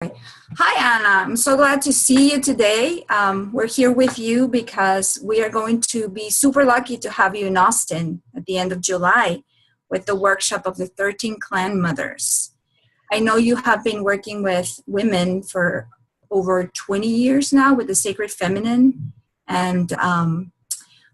Hi, Anna. I'm so glad to see you today. We're here with you because we are going to be super lucky to have you in Austin at the end of July with the workshop of the 13 Clan Mothers. I know you have been working with women for over 20 years now with the Sacred Feminine and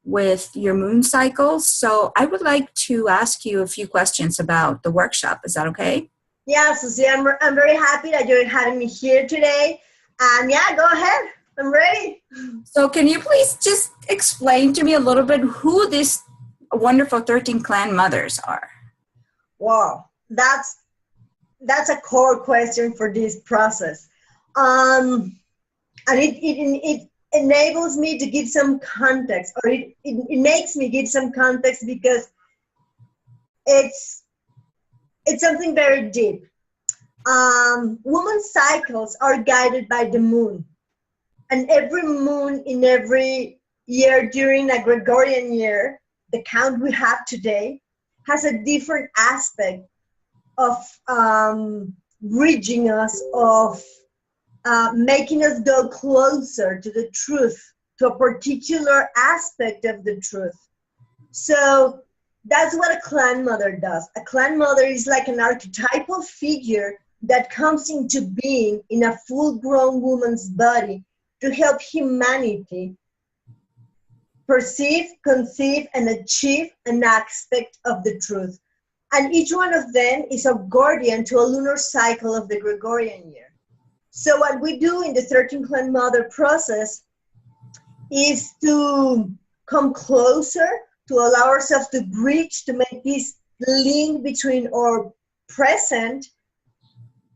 with your moon cycles. So I would like to ask you a few questions about the workshop. Is that okay? Yeah, Susie, I'm very happy that you're having me here today. And yeah, go ahead. I'm ready. So can you please just explain to me a little bit who these wonderful 13 clan mothers are? Wow, that's a core question for this process. And it enables me to give some context, or it makes me give some context because it's something very deep. Women's cycles are guided by the moon. And every moon in every year during a Gregorian year, the count we have today, has a different aspect of bridging us, of making us go closer to the truth, to a particular aspect of the truth. So that's what a clan mother does. A clan mother is like an archetypal figure that comes into being in a full-grown woman's body to help humanity perceive, conceive, and achieve an aspect of the truth. And each one of them is a guardian to a lunar cycle of the Gregorian year. So what we do in the 13 Clan Mother process is to come closer, to allow ourselves to bridge, to make this link between our present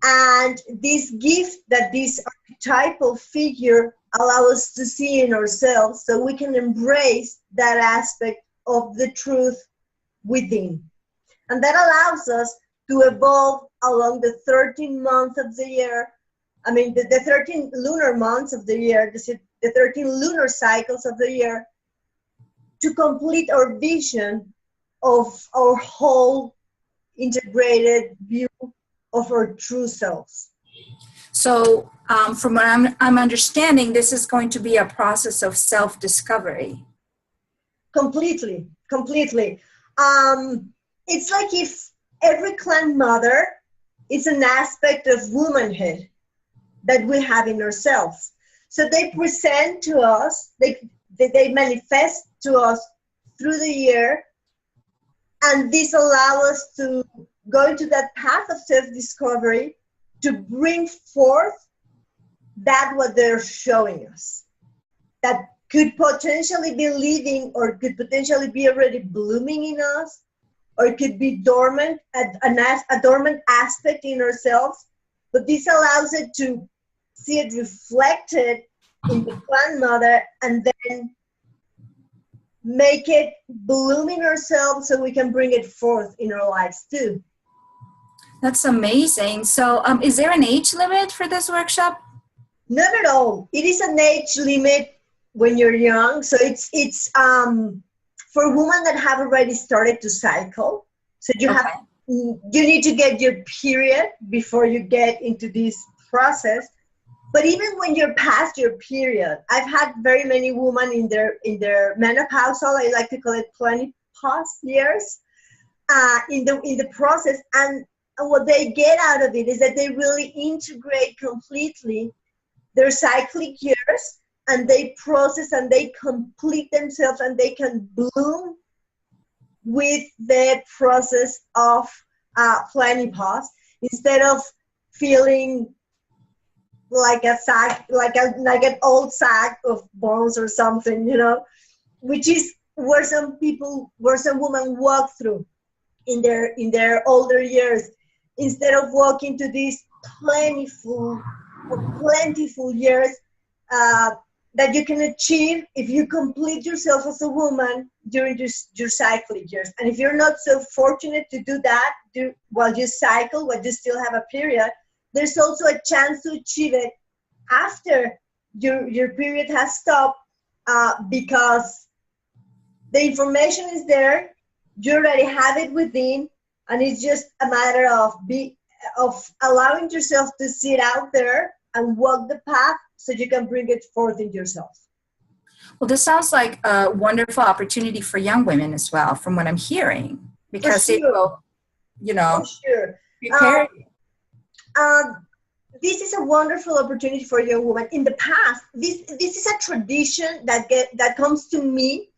and this gift that this archetypal figure allows us to see in ourselves, so we can embrace that aspect of the truth within. And that allows us to evolve along the 13 months of the year. I mean, the 13 lunar months of the year, the 13 lunar cycles of the year, to complete our vision of our whole integrated view of our true selves. So from what I'm understanding, this is going to be a process of self-discovery. Completely. It's like if every clan mother is an aspect of womanhood that we have in ourselves. So they present to us, they manifest to us through the year, and this allows us to go into that path of self-discovery to bring forth that what they're showing us, that could potentially be living or could potentially be already blooming in us, or it could be dormant, a dormant aspect in ourselves. But this allows it to see it reflected in the grandmother and then make it bloom in ourselves so we can bring it forth in our lives too. That's amazing. So is there an age limit for this workshop? Not at all. It is an age limit when you're young. So it's for women that have already started to cycle. So you need to get your period before you get into this process. But even when you're past your period, I've had very many women in their menopausal, I like to call it plenipause years, in the process, and what they get out of it is that they really integrate completely their cyclic years, and they process and they complete themselves, and they can bloom with the process of plenipause instead of feeling like a sack, like an old sack of bones or something, which is where some women walk through in their older years, instead of walking to these plentiful years that you can achieve if you complete yourself as a woman during your cyclic years. And if you're not so fortunate to do that while you cycle, while you still have a period, there's also a chance to achieve it after your period has stopped, because the information is there, you already have it within, and it's just a matter of of allowing yourself to sit out there and walk the path so you can bring it forth in yourself. Well, this sounds like a wonderful opportunity for young women as well, from what I'm hearing, because it will, For sure. prepare. This is a wonderful opportunity for a young woman. In the past, this is a tradition that comes to me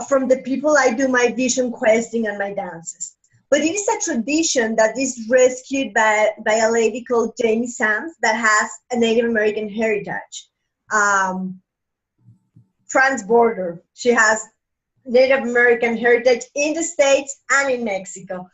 from the people I do my vision questing and my dances. But it is a tradition that is rescued by a lady called Jamie Sands that has a Native American heritage. Transborder. She has Native American heritage in the States and in Mexico.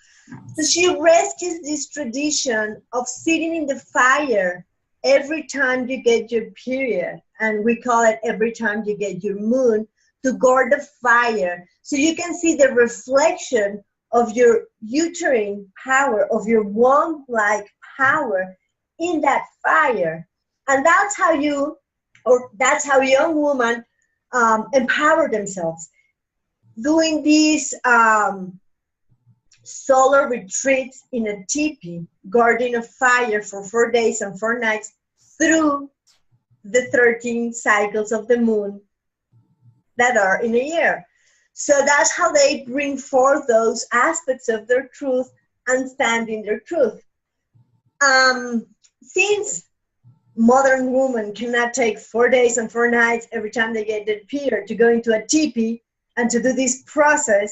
So she rescues this tradition of sitting in the fire every time you get your period. And we call it every time you get your moon, to guard the fire. So you can see the reflection of your uterine power, of your womb-like power in that fire. And that's how young women empower themselves. Doing these solar retreats in a teepee, guarding a fire for 4 days and 4 nights through the 13 cycles of the moon that are in a year. So that's how they bring forth those aspects of their truth and stand in their truth. Since modern women cannot take 4 days and 4 nights every time they get their period to go into a teepee and to do this process,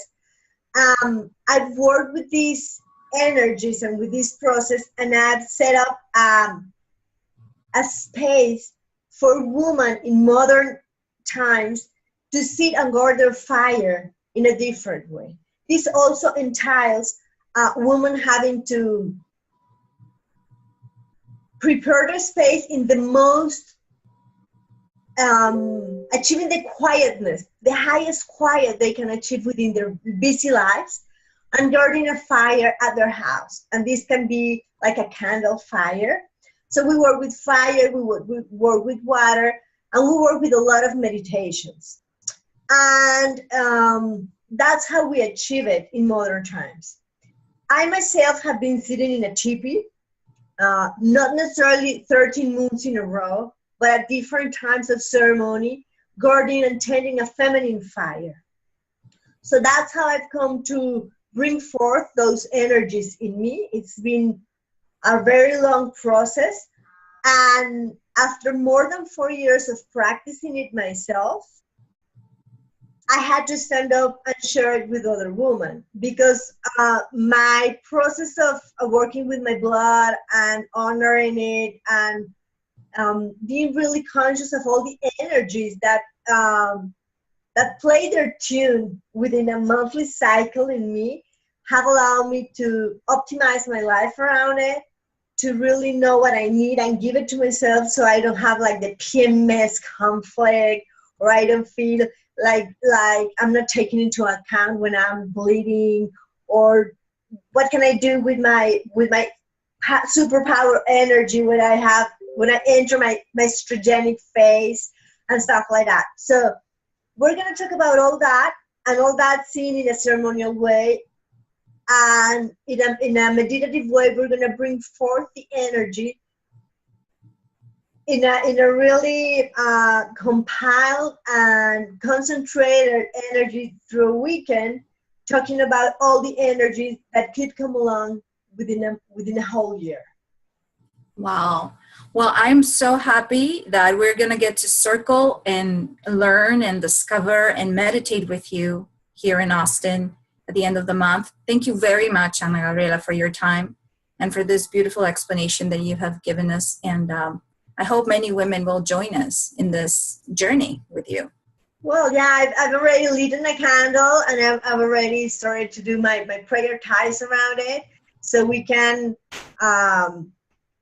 I've worked with these energies and with this process, and I've set up a space for women in modern times to sit and guard their fire in a different way. This also entails women having to prepare their space in the most, achieving the quietness, the highest quiet they can achieve within their busy lives, and guarding a fire at their house. And this can be like a candle fire. So we work with fire, we work with water, and we work with a lot of meditations. And that's how we achieve it in modern times. I myself have been sitting in a teepee, not necessarily 13 moons in a row, but at different times of ceremony, guarding and tending a feminine fire. So that's how I've come to bring forth those energies in me. It's been a very long process. And after more than 4 years of practicing it myself, I had to stand up and share it with other women, because my process of working with my blood and honoring it and being really conscious of all the energies that play their tune within a monthly cycle in me have allowed me to optimize my life around it, to really know what I need and give it to myself, so I don't have like the PMS conflict, or I don't feel like I'm not taking into account when I'm bleeding, or what can I do with my superpower energy when I enter my estrogenic phase and stuff like that. So we're going to talk about all that, and all that seen in a ceremonial way, and in a meditative way. We're going to bring forth the energy in a really compiled and concentrated energy through a weekend, talking about all the energies that could come along within a whole year. Wow. Well, I'm so happy that we're going to get to circle and learn and discover and meditate with you here in Austin at the end of the month. Thank you very much, Ana Gabriela, for your time and for this beautiful explanation that you have given us. And I hope many women will join us in this journey with you. Well, yeah, I've already lit a candle, and I've already started to do my prayer ties around it, so we can,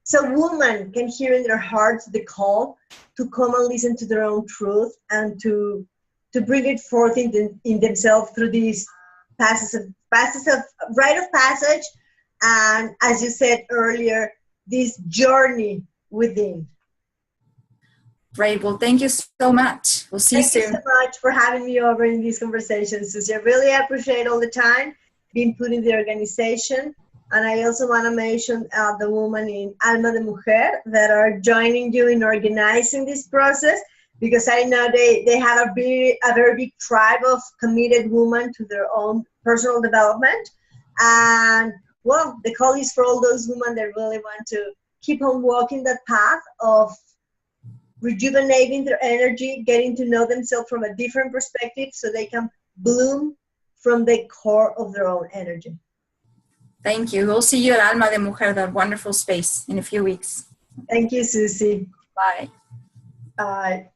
so women can hear in their hearts the call to come and listen to their own truth, and to bring it forth in themselves through these passes of rite of passage, and, as you said earlier, this journey within. Right. Well, thank you so much. We'll see you soon. Thank you so much for having me over in these conversations, Susie. I really appreciate all the time being put in the organization, And I also want to mention the women in Alma de Mujer that are joining you in organizing this process, because I know they have a very big tribe of committed women to their own personal development. And well, the call is for all those women that really want to keep on walking that path of rejuvenating their energy, getting to know themselves from a different perspective so they can bloom from the core of their own energy. Thank you. We'll see you at Alma de Mujer, that wonderful space, in a few weeks. Thank you, Susie. Bye. Bye.